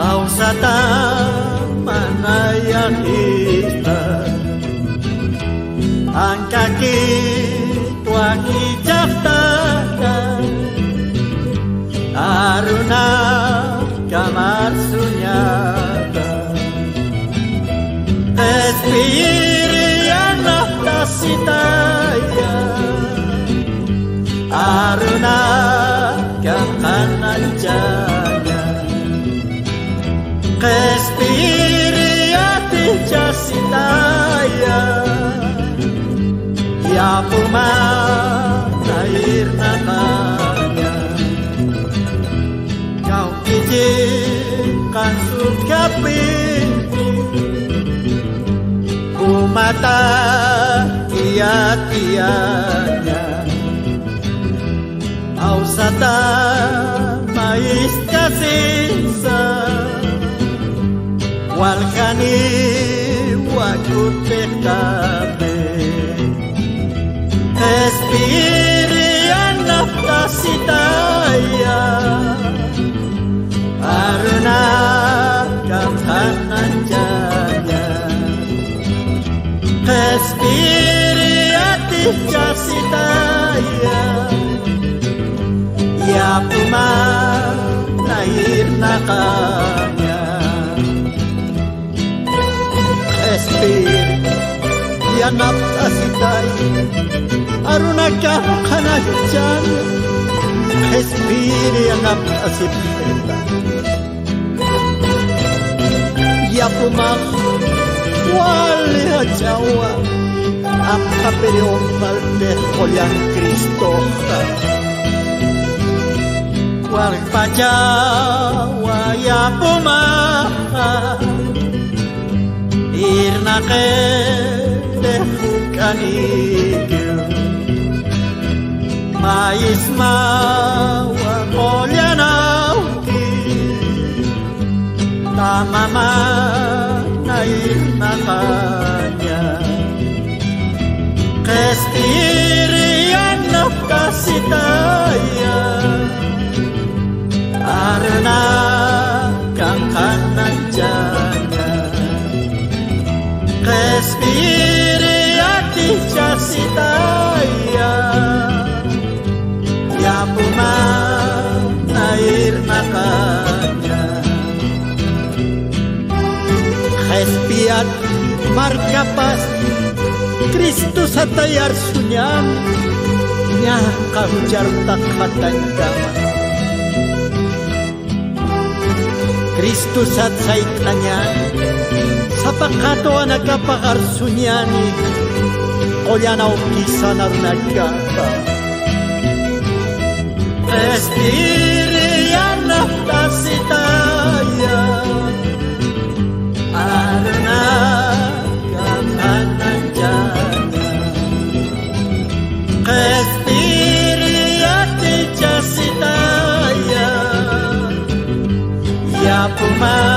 Ausata manaya kita ang kaki waki jaftaka aruna kamar sunyata espiriana tasitaya aruna kamananjaya espiriati jasitaya ya pumair namanya kau izinkan sukapini umata tiat-tiatnya ausata mais kasisa walkani wakut pektabe espirian naftasitaya aruna kamhanan jaya espiriati jasitaya ya puma lahir nakanya espir ya naftasitaya aruna kamhanan espir ya naftasitaya ya puma wali jawa apa periombal de olian Cristo wal pajawa ya puma irna ke de fukaniku maisma wa olianauki tamama nair makanya kespirian nafkasitaya arna kangkanan jaya kespiriati jasitaya ya puma nair makanya Espiat marka pasti Kristus hatayar sunyan nya kahujar tak hatay kama Kristus at saitanya sapakato nagkapakar sunyani kolyanaw kisa narunagkata Espirian naftasitaya arna kamanan jaya espiriati jasitaya ya puma